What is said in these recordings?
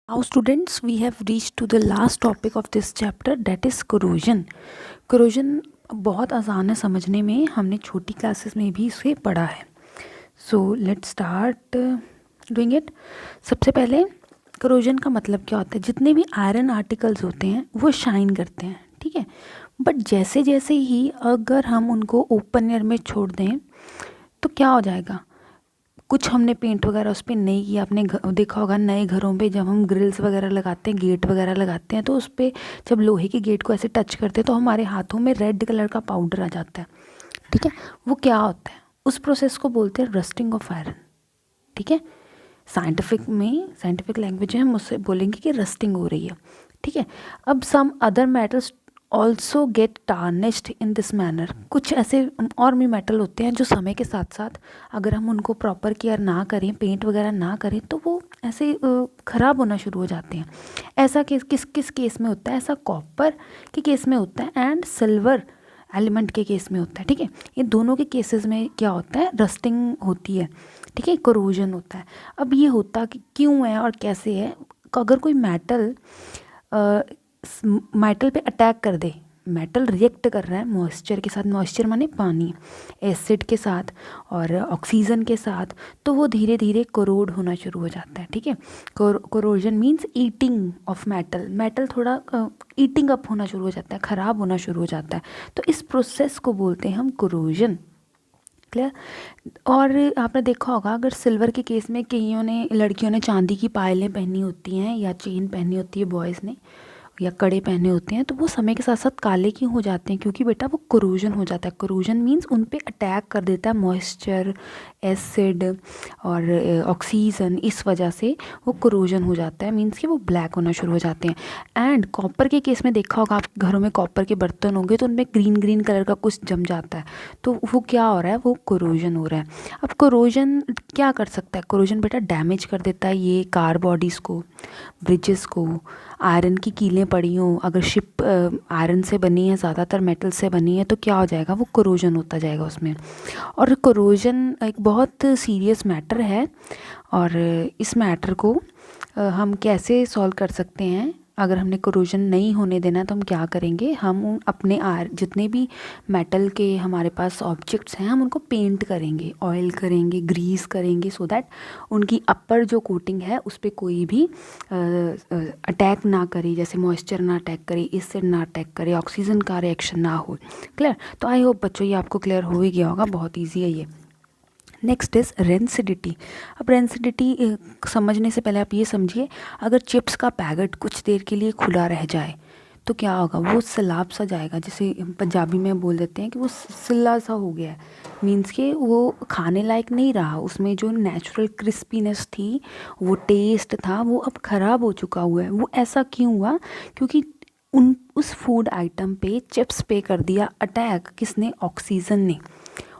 Now students, we have reached to the last topic of this chapter, that is corrosion. Corrosion बहुत आसान है समझने में, हमने छोटी क्लासेस में भी इसे पढ़ा है. So let's start doing it. सबसे पहले corrosion का मतलब क्या होता है? जितने भी आयरन आर्टिकल्स होते हैं वो शाइन करते हैं, ठीक है. बट जैसे जैसे ही अगर हम उनको ओपन एयर में छोड़ दें तो क्या हो जाएगा? कुछ हमने पेंट वगैरह उस पर नहीं किया. आपने देखा होगा नए घरों पे जब हम ग्रिल्स वगैरह लगाते हैं, गेट वगैरह लगाते हैं, तो उस पर जब लोहे के गेट को ऐसे टच करते हैं तो हमारे हाथों में रेड कलर का पाउडर आ जाता है, ठीक है. वो क्या होता है? उस प्रोसेस को बोलते हैं रस्टिंग ऑफ आयरन, ठीक है. साइंटिफिक लैंग्वेज में हम उससे बोलेंगे कि रस्टिंग हो रही है, ठीक है. अब some other metals also get tarnished in this manner. कुछ ऐसे और भी मेटल होते हैं जो समय के साथ साथ अगर हम उनको प्रॉपर केयर ना करें, पेंट वगैरह ना करें, तो वो ऐसे ख़राब होना शुरू हो जाते हैं. ऐसा किस किस केस में होता है? ऐसा कॉपर के केस में होता है एंड सिल्वर एलिमेंट के केस में होता है, ठीक है. ये दोनों के केसेस में क्या होता है? रस्टिंग होती है, ठीक है, कोरोजन होता है. अब ये होता कि क्यों है और कैसे है? अगर कोई मेटल मेटल पे अटैक कर दे, मेटल रिएक्ट कर रहा है मॉइस्चर के साथ, मॉइस्चर माने पानी, एसिड के साथ और ऑक्सीजन के साथ, तो वो धीरे धीरे कोरोड होना शुरू हो जाता है, ठीक है. Corrosion means eating of metal. Metal थोड़ा ईटिंग अप होना शुरू हो जाता है, ख़राब होना शुरू हो जाता है. तो इस प्रोसेस को बोलते हैं हम कोरोजन. क्लियर. और आपने देखा होगा अगर सिल्वर के केस में कईयों ने, लड़कियों ने चांदी की पायलें पहनी होती हैं या चेन पहनी होती है बॉयज़ ने, या कड़े पहने होते हैं, तो वो समय के साथ साथ काले क्यों हो जाते हैं? क्योंकि बेटा वो कोरोजन हो जाता है. कोरोजन मीन्स उन पे अटैक कर देता है मॉइस्चर, एसिड और ऑक्सीजन. इस वजह से वो कोरोजन हो जाता है, मीन्स कि वो ब्लैक होना शुरू हो जाते हैं. एंड कॉपर के केस में देखा होगा, आप घरों में कॉपर के बर्तन होंगे तो उनमें ग्रीन ग्रीन कलर का कुछ जम जाता है, तो वो क्या हो रहा है? वो कोरोजन हो रहा है. अब कोरोजन क्या कर सकता है? कोरोजन बेटा डैमेज कर देता है ये कार बॉडीज़ को, ब्रिजेस को. आयरन की कीलें पड़ी हों, अगर शिप आयरन से बनी है, ज़्यादातर मेटल से बनी है, तो क्या हो जाएगा? वो कोरोजन होता जाएगा उसमें. और कोरोजन एक बहुत सीरियस मैटर है. और इस मैटर को हम कैसे सॉल्व कर सकते हैं? अगर हमने कोरोजन नहीं होने देना तो हम क्या करेंगे? हम अपने जितने भी मेटल के हमारे पास ऑब्जेक्ट्स हैं, हम उनको पेंट करेंगे, ऑयल करेंगे, ग्रीस करेंगे, सो दैट उनकी अपर जो कोटिंग है उस पर कोई भी अटैक ना करे, जैसे मॉइस्चर ना अटैक करे, एसिड ना अटैक करे, ऑक्सीजन का रिएक्शन ना हो. क्लियर. तो आई होप बच्चों ये आपको क्लियर हो ही गया होगा, बहुत ईजी है ये. Next is rancidity. अब रेंसिडिटी समझने से पहले आप ये समझिए, अगर चिप्स का पैकेट कुछ देर के लिए खुला रह जाए तो क्या होगा? वो सैलाब सा जाएगा, जैसे पंजाबी में बोल देते हैं कि वो सिल्ला सा हो गया है. मीन्स कि वो खाने लायक नहीं रहा, उसमें जो नेचुरल क्रिस्पीनेस थी, वो टेस्ट था, वो अब ख़राब हो चुका हुआ है. वो ऐसा क्यों हुआ? क्योंकि उस फूड आइटम पे, चिप्स पे कर दिया अटैक. किसने? ऑक्सीजन ने.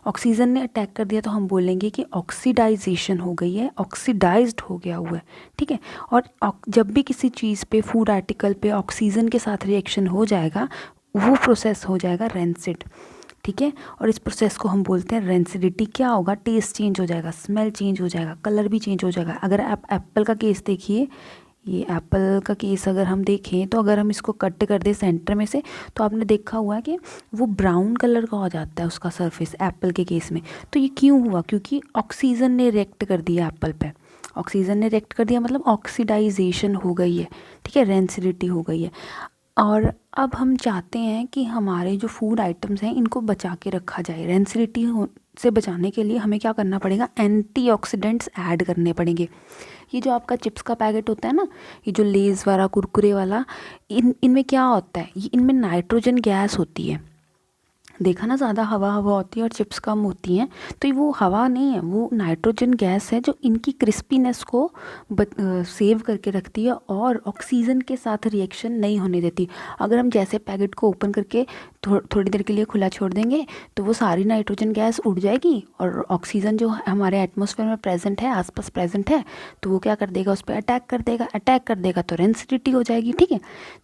ऑक्सीजन ने अटैक कर दिया तो हम बोलेंगे कि ऑक्सीडाइजेशन हो गई है, ऑक्सीडाइज्ड हो गया हुआ है, ठीक है. और जब भी किसी चीज़ पे, फूड आर्टिकल पे ऑक्सीजन के साथ रिएक्शन हो जाएगा, वो प्रोसेस हो जाएगा रेंसिड, ठीक है. और इस प्रोसेस को हम बोलते हैं रेंसिडिटी. क्या होगा? टेस्ट चेंज हो जाएगा, स्मेल चेंज हो जाएगा, कलर भी चेंज हो जाएगा. अगर आप एप्पल का केस देखिए, ये एप्पल का केस अगर हम देखें तो अगर हम इसको कट कर दें सेंटर में से, तो आपने देखा हुआ है कि वो ब्राउन कलर का हो जाता है उसका सरफेस एप्पल के केस में. तो ये क्यों हुआ? क्योंकि ऑक्सीजन ने रिएक्ट कर दिया एप्पल पे. ऑक्सीजन ने रिएक्ट कर दिया मतलब ऑक्सीडाइजेशन हो गई है, ठीक है, रेंसिडिटी हो गई है. और अब हम चाहते हैं कि हमारे जो फूड आइटम्स हैं इनको बचा के रखा जाए. रेंसिडिटी से बचाने के लिए हमें क्या करना पड़ेगा? एंटीऑक्सीडेंट्स ऐड करने पड़ेंगे. ये जो आपका चिप्स का पैकेट होता है ना, ये जो लेज़ वाला, कुरकुरे वाला, इनमें क्या होता है? ये इनमें नाइट्रोजन गैस होती है. देखा ना, ज़्यादा हवा होती है और चिप्स कम होती हैं, तो वो हवा नहीं है, वो नाइट्रोजन गैस है जो इनकी क्रिस्पीनेस को सेव करके रखती है और ऑक्सीजन के साथ रिएक्शन नहीं होने देती. अगर हम जैसे पैकेट को ओपन करके थोड़ी देर के लिए खुला छोड़ देंगे तो वो सारी नाइट्रोजन गैस उड़ जाएगी और ऑक्सीजन जो हमारे एटमॉस्फेयर में प्रेजेंट है, आसपास प्रेजेंट है, तो वो क्या कर देगा? उस पर अटैक कर देगा तो रेंसिडिटी हो जाएगी, ठीक है.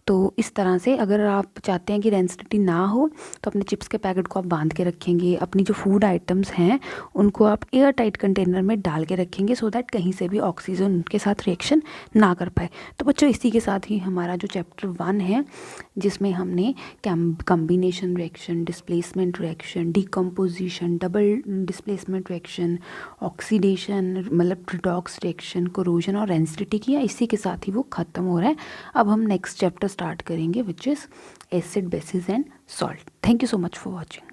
तो इस तरह से अगर आप चाहते हैं कि रेंसिडिटी ना हो तो अपने चिप्स के पैकेट को आप बांध के रखेंगे, अपनी जो फूड आइटम्स हैं उनको आप एयर टाइट कंटेनर में डाल के रखेंगे सो दैट कहीं से भी ऑक्सीजन उनके साथ रिएक्शन ना कर पाए। तो बच्चों इसी के साथ ही हमारा जो चैप्टर 1 है जिसमें हमने combination reaction, displacement reaction, decomposition, double displacement reaction, oxidation मतलब रिडॉक्स रिएक्शन, कोरोजन और रेंसिडिटी किया, इसी के साथ ही वो ख़त्म हो रहा है। अब हम नेक्स्ट चैप्टर स्टार्ट करेंगे which is acid, basis and salt. Thank you so much for watching.